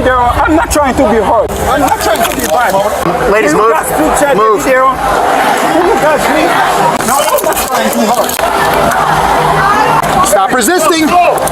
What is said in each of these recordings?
video. I'm not trying to be hurt. I'm not trying to be bad. Ladies, move. Move. Video. Who does me? No, I'm not trying to hurt. Stop resisting.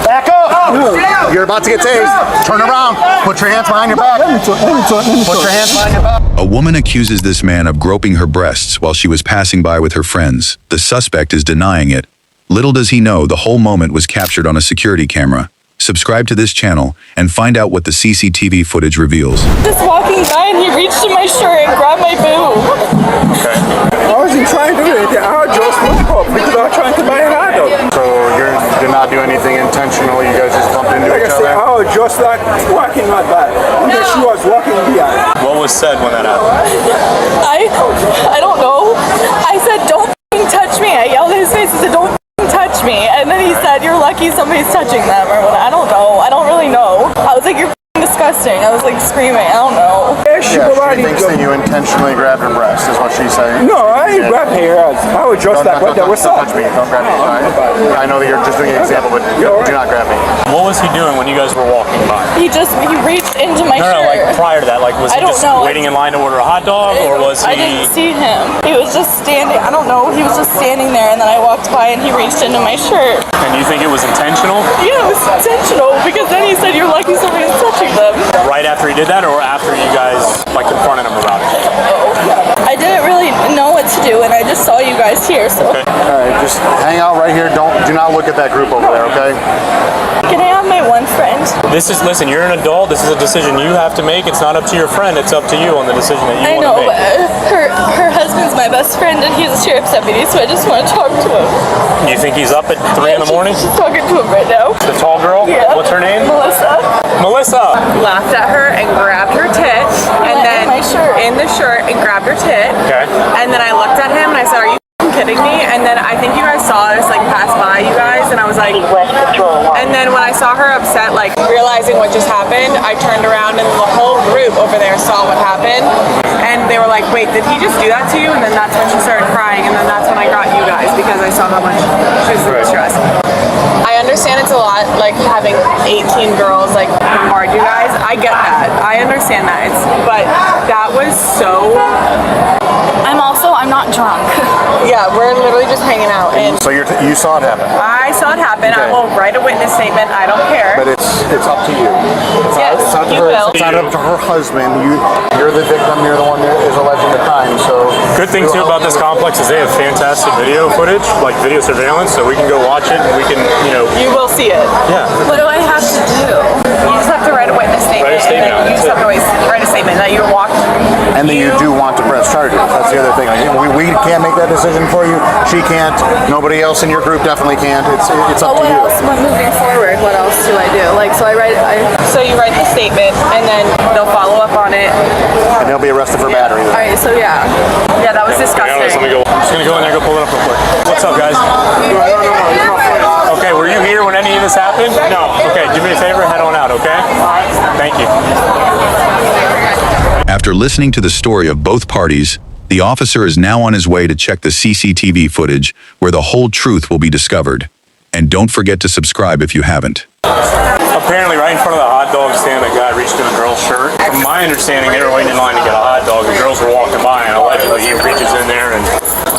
Back up. You're about to get tased. Turn around. Put your hands behind your back. Put your hands behind your back. A woman accuses this man of groping her breasts while she was passing by with her friends. The suspect is denying it. Little does he know the whole moment was captured on a security camera. Subscribe to this channel and find out what the CCTV footage reveals. Just walking by and he reached in my shirt and grabbed my boob. Okay. I wasn't trying to do it. I just looked up because I was trying to buy an adult. So you did not do anything intentional. You guys just bumped into each other. I was just like walking like that. And then she was walking behind. What was said when that happened? I don't know. I said, don't touch me. I yelled in his face. I said, don't touch me. And then he said, you're lucky somebody's touching them or what. I don't know. I don't really know. I was like, you're disgusting. I was like screaming. I don't know. She thinks that you intentionally grabbed her breast, is what she's saying. No, I ain't grabbed her ass. I was just like, what the what's up? Don't touch me. Don't grab me. I know that you're just doing an example, but do not grab me. What was he doing when you guys were walking by? He reached into my shirt. No, like prior to that, like was he just waiting in line to order a hot dog, or was he? I didn't see him. He was just standing. I don't know. He was just standing there, and then I walked by, and he reached into my shirt. And you think it was intentional? Yeah, it was intentional because then he said, "You're lucky somebody's touching them." Right after he did that, or after you guys like confronted him about it? I didn't really know what to do, and I just saw you guys here. So. Okay. All right, just hang out right here. Do not look at that group over there, okay? Can I have my one friend? Listen, you're an adult. This is a decision you have to make. It's not up to your friend. It's up to you on the decision that you want to make. I know, her husband's my best friend, and he's a sheriff's deputy, so I just want to talk to him. You think he's up at 3 in the morning? She's talking to him right now. The tall girl? Yeah. What's her name? Melissa. Melissa. Laughed at her and grabbed her tit, and then in the shirt and grabbed her tit. Okay. And then I looked at him and I said, "Are you kidding me?" And then I think you guys saw us like pass by you guys, and I was like, and then when I saw her upset, like realizing what just happened, I turned around and the whole group over there saw what happened, and they were like, "Wait, did he just do that to you?" And then that's when she started crying, and then that's when I got you guys because I saw how much she was in distress. I understand it's a lot, like having 18 girls like bombard you guys. I get that. I understand that. But that was so. I'm not drunk. Yeah, we're literally just hanging out. And So you saw it happen. I saw it happen. Okay. I will write a witness statement. I don't care. But it's up to you. Yes, It's not you her, will. It's not up to her husband. You're the victim. You're the one that is alleging the crime. So Good thing too about this complex is they have fantastic video footage, like video surveillance, so we can go watch it and we can, You will see it. yeah. What do I have to do? You just have to write a witness statement. Write a statement. And then you just have to always write a statement that you walked. and that you do want to press charges. That's the other thing. Like, we can't make that decision for you. She can't. Nobody else in your group definitely can't. It's up to What you. else? Moving forward, what else do I do? Like, so So you write the statement, and then they'll follow up on it. And they'll be arrested for battery. all right, so yeah. Yeah, that was disgusting. Let me go. I'm just gonna go in there, go pull it up real quick. What's up, guys? Okay, were you here when any of this happened? No. Okay, do me a favor, head on out, okay? Thank you. After listening to the story of both parties, the officer is now on his way to check the CCTV footage where the whole truth will be discovered. And don't forget to subscribe if you haven't. Apparently, right in front of the hot dog stand, a guy reached in a girl's shirt. From my understanding, they were waiting in line to get a hot dog. The girls were walking by, and allegedly he reaches in there and...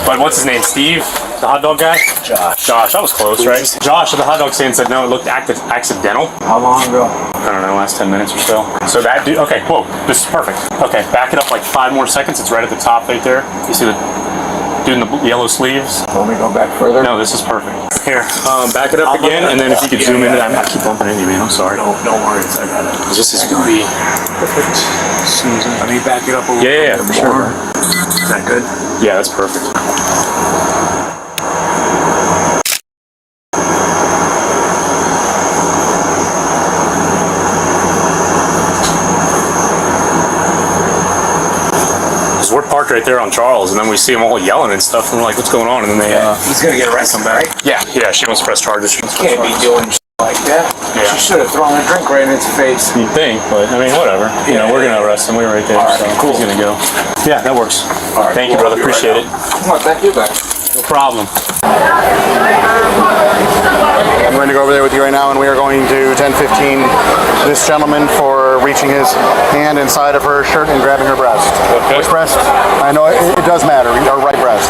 But what's his name? Steve? The hot dog guy? Josh. Josh, that was close, right? Josh at the hot dog stand said no, it looked accidental. How long ago? I don't know, last 10 minutes or so. So that dude, okay, whoa, this is perfect. Okay, back it up like 5 more seconds. It's right at the top right there. You see the dude in the yellow sleeves? Want me to go back further? No, this is perfect. Here, back it up again, and then if you could zoom in, I keep bumping into you, man. I'm sorry. Don't worry, I got it. This is gonna be perfect. Let me back it up a little Yeah, bit for sure. Is that good? Yeah, that's perfect. We're parked right there on Charles, and then we see them all yelling and stuff, and we're like, what's going on? And then they, He's gonna get arrested, right? yeah, she wants to press charges. She wants to press Can't be charges. doing like that. Yeah. She should have thrown a drink right in his face. You'd think, but I mean, whatever. You know, we're gonna arrest him. We're right there, All right, so cool. he's gonna go. Yeah, that works. All right, Thank you, cool. brother. I'll be Appreciate it. right out. Come on, thank you, guys. No problem. I'm going to go over there with with you right now, and we are going to 10-15 this gentleman for reaching his hand inside of her shirt and grabbing her breast. Okay. Which breast? I know it does matter. Our right breast.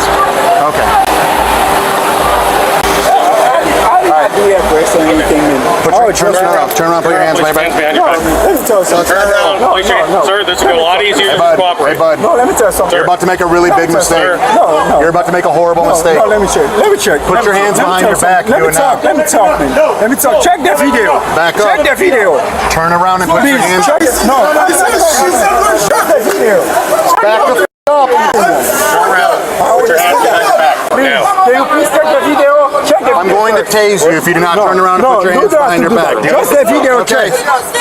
Okay. Turn around, put your hands behind your back. Let me tell you something. Turn around, place your hands. Sir, this will go a lot easier if you cooperate. Hey, bud. No, let me tell you something. You're about to make a really big mistake. No. You're about to make a horrible mistake. No, let me check. Put your hands behind your back. Let me talk, man. Let me talk. Check that video. Back up. Check that video. Turn around and put your hands. Check it. No. Check that video. Back the up. Turn around. Put your hands behind your back. Can you please check that video? Check that video. I'm going to tase you if you do not turn around and put your hands behind your back. Just that video. Okay.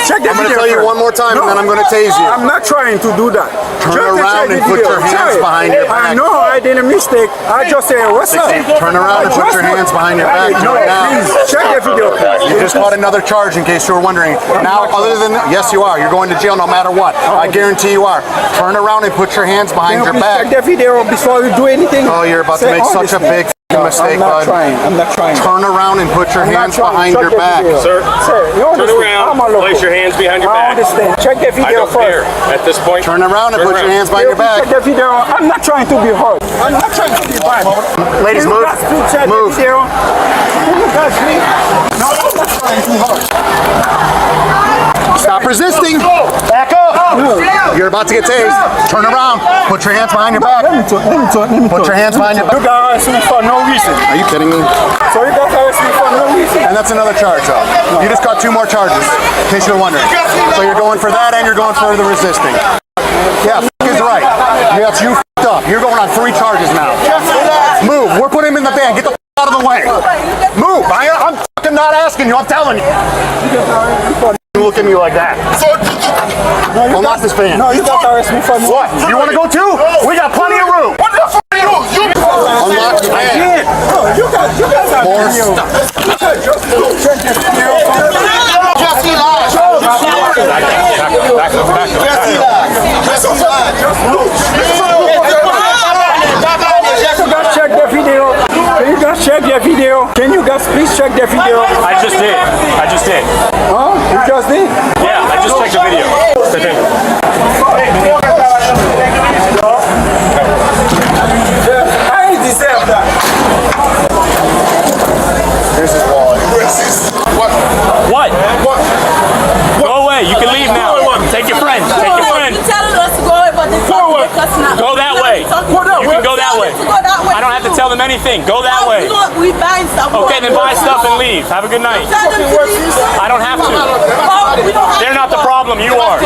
Check that video. I'm going to tell you one more time, and then I'm going to tase you. I'm not trying to do that. Turn around and put your hands behind your back. I know I did a mistake. I just said, what's up? Turn around and put your hands behind your back. No, please. Check that video. You just caught another charge in case you were wondering. Now, other than yes, you are. You're going to jail no matter what. I guarantee you are. Turn around and put your hands behind your back. Check that video before you do anything. Oh, you're about to make such a big mistake, bud. I'm not trying. Turn around and put your hands behind your back. Sir, turn around, place your hands behind your back. I understand. Check that I video don't care. first. At this point, Turn around and put your hands behind your back. Check that video. I'm not trying to be hard. I'm not trying to be bad. Ladies, move. Move. You guys please. No, I'm not trying too hard. Stop resisting. Back up. You're about to get tased. Turn around. Put your hands behind your back. Let me talk. Put your hands behind your back. You guys arrest me for no reason. Are you kidding me? So you guys arrest me for no reason. And that's another charge, though. You just got 2 more charges, in case you're wondering. So you're going for that, and you're going for the resisting. Yeah, is right. Yes, you f***ed up. You're going on 3 charges now. Move. We're putting him in the van. Get the f*** out of the way. Move. I'm fucking not asking you. I'm telling you. You look at me like that. Well, not this van. No, you guys arrest me for no What? You want to go too? We got plenty of room. What the f*** you? Unlock the van. No, you guys are More video. You guys just check this video. Jesse lies. Jesse lies. You guys check that video. Can you guys check that video? Can you guys please check that video? I just did. Huh? You just did? Yeah, I just checked the video. I ain't deserve that. Here's his wallet. What? Go away. You can leave now. Take your friend. Take your friend. You're telling us to go away, but they're talking to us now. Go that way. You can go that way. I don't have to tell them anything. Go that way. We buying stuff. Okay, then buy stuff and leave. Have a good night. I don't have to. They're not the problem. You are.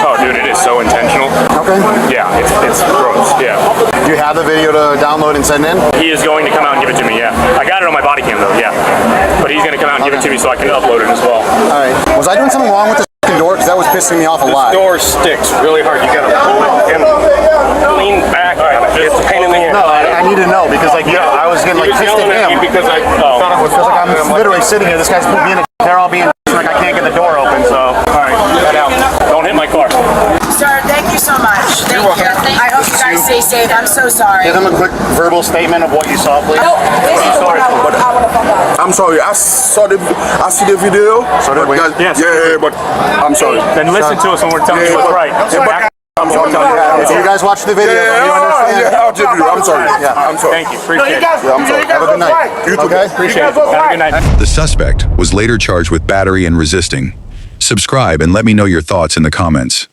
Oh, dude, it is so intentional. Okay. Yeah, it's gross. Yeah. Do you have the video to download and send in? He is going to come out and give it to me. Yeah. I got it on my Bodycam though. Yeah. But he's going to come out and give it to me so I can upload it as well. All right. Was I doing something wrong with this f***ing door? Because that was pissing me off a lot. Door sticks really hard. You gotta pull it and lean back. It's a pain in the ass. No, I need to know because I was getting like pissed at him. Because I thought it was I'm literally sitting here. This guy's being a they're all being like I can't get the door open. So all right, head out. Don't hit my car. Sir, thank you so much. Thank you. I hope you guys stay safe. I'm so sorry. give him a quick verbal statement of what you saw, please. No, this is the one I want to find out. I'm sorry. I see the video. So did we? Yes. Yeah, but I'm sorry. Then listen to us when we're telling you what's right. I'm sorry. If you guys watch the video, then you understand. I'll take you. I'm sorry. I'm sorry. Thank you. Appreciate it. I'm sorry. Have a good night. You too. Okay? Appreciate it. Have a good night. The suspect was later charged with battery and resisting. Subscribe and let me know your thoughts in the comments.